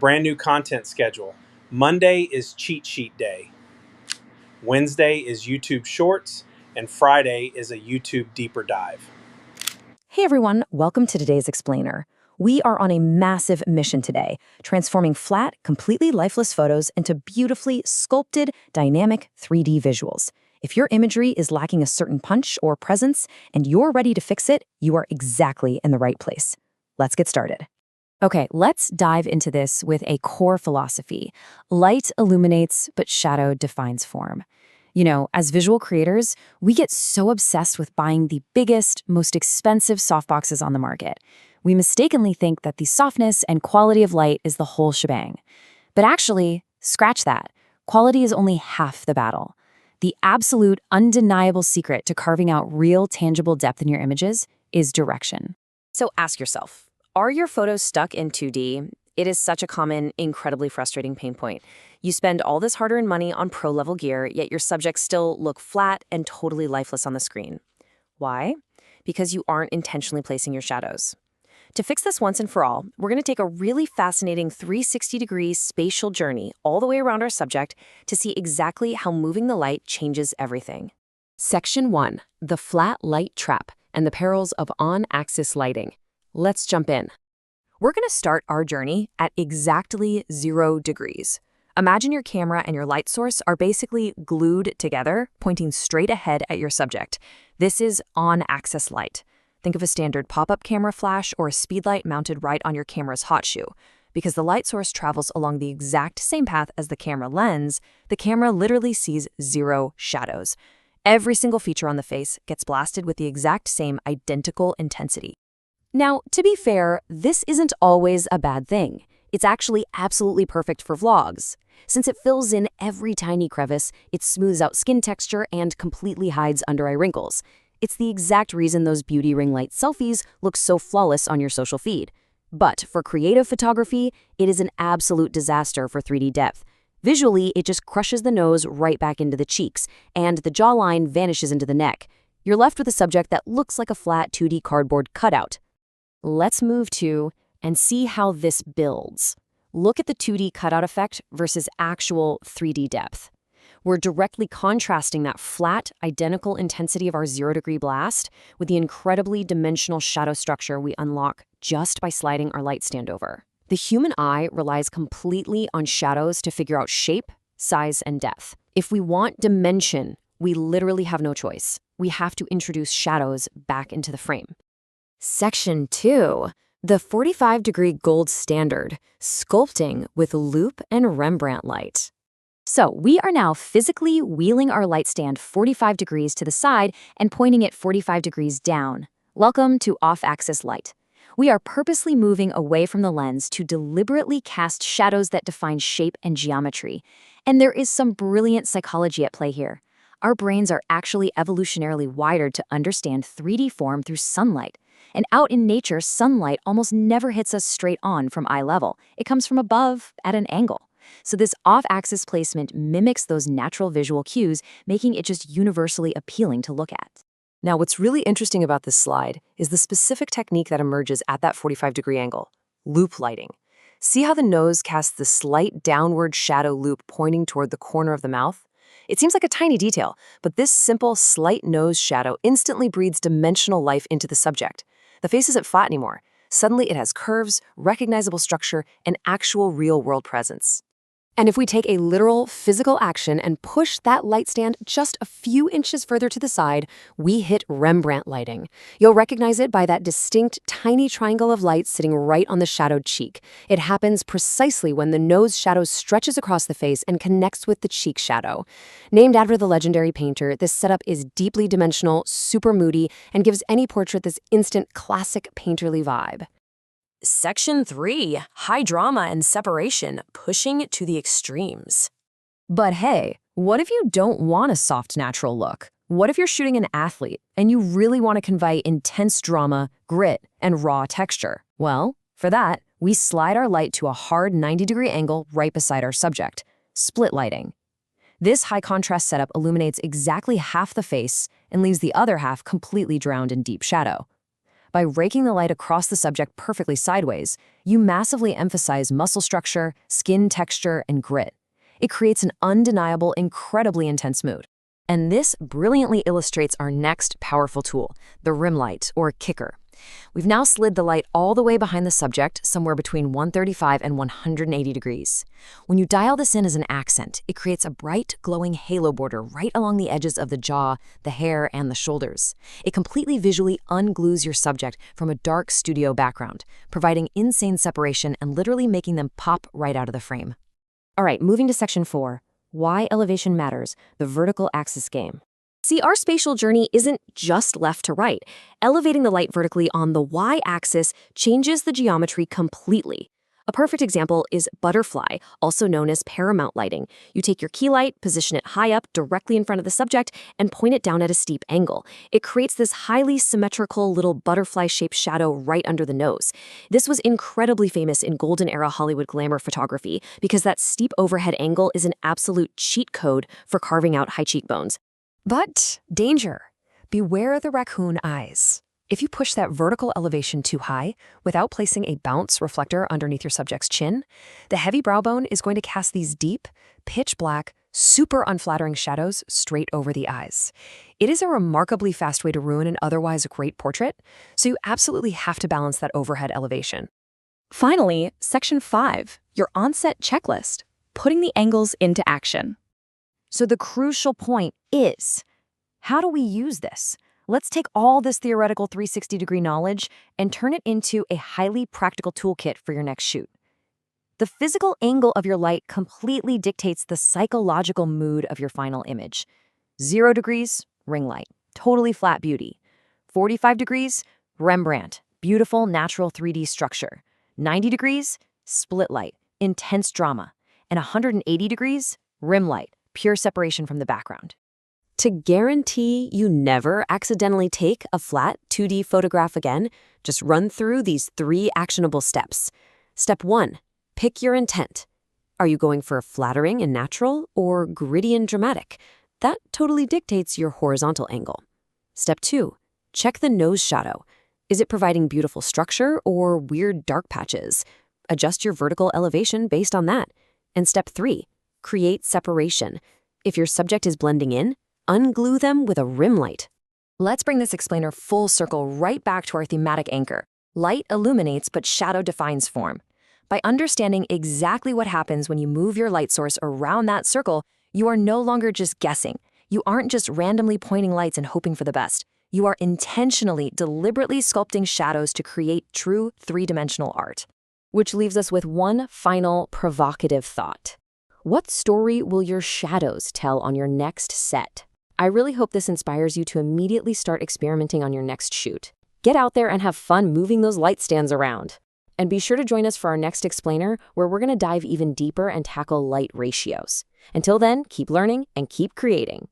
Brand new content schedule. Monday is cheat sheet day. Wednesday is YouTube Shorts, and Friday is a YouTube deeper dive. Hey everyone, welcome to today's Explainer. We are on a massive mission today, transforming flat, completely lifeless photos into beautifully sculpted, dynamic 3D visuals. If your imagery is lacking a certain punch or presence and you're ready to fix it, you are exactly in the right place. Let's get started. Okay, let's dive into this with a core philosophy. Light illuminates, but shadow defines form. You know, as visual creators, we get so obsessed with buying the biggest, most expensive softboxes on the market. We mistakenly think that the softness and quality of light is the whole shebang. But actually, scratch that. Quality is only half the battle. The absolute, undeniable secret to carving out real, tangible depth in your images is direction. So ask yourself, are your photos stuck in 2D? It is such a common, incredibly frustrating pain point. You spend all this hard-earned money on pro-level gear, yet your subjects still look flat and totally lifeless on the screen. Why? Because you aren't intentionally placing your shadows. To fix this once and for all, we're going to take a really fascinating 360-degree spatial journey all the way around our subject to see exactly how moving the light changes everything. Section 1. The flat light trap and the perils of on-axis lighting. Let's jump in. We're going to start our journey at exactly 0 degrees. Imagine your camera and your light source are basically glued together, pointing straight ahead at your subject. This is on-axis light. Think of a standard pop-up camera flash or a speed light mounted right on your camera's hot shoe. Because the light source travels along the exact same path as the camera lens, the camera literally sees 0 shadows. Every single feature on the face gets blasted with the exact same identical intensity. Now, to be fair, this isn't always a bad thing. It's actually absolutely perfect for vlogs. Since it fills in every tiny crevice, it smooths out skin texture and completely hides under-eye wrinkles. It's the exact reason those beauty ring light selfies look so flawless on your social feed. But for creative photography, it is an absolute disaster for 3D depth. Visually, it just crushes the nose right back into the cheeks, and the jawline vanishes into the neck. You're left with a subject that looks like a flat 2D cardboard cutout. Let's move to and see how this builds. Look at the 2D cutout effect versus actual 3D depth. We're directly contrasting that flat, identical intensity of our 0-degree blast with the incredibly dimensional shadow structure we unlock just by sliding our light stand over. The human eye relies completely on shadows to figure out shape, size, and depth. If we want dimension, we literally have no choice. We have to introduce shadows back into the frame. Section 2. The 45-degree gold standard, sculpting with loop and Rembrandt light. So we are now physically wheeling our light stand 45 degrees to the side and pointing it 45 degrees down. Welcome to off-axis light. We are purposely moving away from the lens to deliberately cast shadows that define shape and geometry. And there is some brilliant psychology at play here. Our brains are actually evolutionarily wired to understand 3D form through sunlight. And out in nature, sunlight almost never hits us straight on from eye level. It comes from above at an angle. So this off-axis placement mimics those natural visual cues, making it just universally appealing to look at. Now, what's really interesting about this slide is the specific technique that emerges at that 45-degree angle, loop lighting. See how the nose casts the slight downward shadow loop pointing toward the corner of the mouth? It seems like a tiny detail, but this simple, slight nose shadow instantly breathes dimensional life into the subject. The face isn't flat anymore. Suddenly, it has curves, recognizable structure, and actual real-world presence. And if we take a literal physical action and push that light stand just a few inches further to the side, we hit Rembrandt lighting. You'll recognize it by that distinct tiny triangle of light sitting right on the shadowed cheek. It happens precisely when the nose shadow stretches across the face and connects with the cheek shadow. Named after the legendary painter, this setup is deeply dimensional, super moody, and gives any portrait this instant classic painterly vibe. Section 3. High drama and separation, pushing to the extremes. But hey, what if you don't want a soft, natural look? What if you're shooting an athlete and you really want to convey intense drama, grit, and raw texture? Well, for that, we slide our light to a hard 90-degree angle right beside our subject, split lighting. This high-contrast setup illuminates exactly half the face and leaves the other half completely drowned in deep shadow. By raking the light across the subject perfectly sideways, you massively emphasize muscle structure, skin texture, and grit. It creates an undeniable, incredibly intense mood. And this brilliantly illustrates our next powerful tool, the rim light, or kicker. We've now slid the light all the way behind the subject, somewhere between 135 and 180 degrees. When you dial this in as an accent, it creates a bright, glowing halo border right along the edges of the jaw, the hair, and the shoulders. It completely visually unglues your subject from a dark studio background, providing insane separation and literally making them pop right out of the frame. All right, moving to section 4, why elevation matters, the vertical axis game. See, our spatial journey isn't just left to right. Elevating the light vertically on the y-axis changes the geometry completely. A perfect example is butterfly, also known as paramount lighting. You take your key light, position it high up directly in front of the subject, and point it down at a steep angle. It creates this highly symmetrical little butterfly-shaped shadow right under the nose. This was incredibly famous in golden era Hollywood glamour photography because that steep overhead angle is an absolute cheat code for carving out high cheekbones. But danger! Beware the raccoon eyes. If you push that vertical elevation too high, without placing a bounce reflector underneath your subject's chin, the heavy brow bone is going to cast these deep, pitch black, super unflattering shadows straight over the eyes. It is a remarkably fast way to ruin an otherwise great portrait, so you absolutely have to balance that overhead elevation. Finally, section 5, your onset checklist, putting the angles into action. So the crucial point is, how do we use this? Let's take all this theoretical 360-degree knowledge and turn it into a highly practical toolkit for your next shoot. The physical angle of your light completely dictates the psychological mood of your final image. 0 degrees, ring light, totally flat beauty. 45 degrees, Rembrandt, beautiful natural 3D structure. 90 degrees, split light, intense drama. And 180 degrees, rim light, pure separation from the background. To guarantee you never accidentally take a flat 2D photograph again, just run through these 3 actionable steps. Step 1, pick your intent. Are you going for flattering and natural or gritty and dramatic? That totally dictates your horizontal angle. Step 2, check the nose shadow. Is it providing beautiful structure or weird dark patches? Adjust your vertical elevation based on that. And step 3, create separation. If your subject is blending in, unglue them with a rim light. Let's bring this explainer full circle right back to our thematic anchor. Light illuminates, but shadow defines form. By understanding exactly what happens when you move your light source around that circle, you are no longer just guessing. You aren't just randomly pointing lights and hoping for the best. You are intentionally, deliberately sculpting shadows to create true 3-dimensional art. Which leaves us with one final provocative thought. What story will your shadows tell on your next set? I really hope this inspires you to immediately start experimenting on your next shoot. Get out there and have fun moving those light stands around. And be sure to join us for our next explainer, where we're going to dive even deeper and tackle light ratios. Until then, keep learning and keep creating.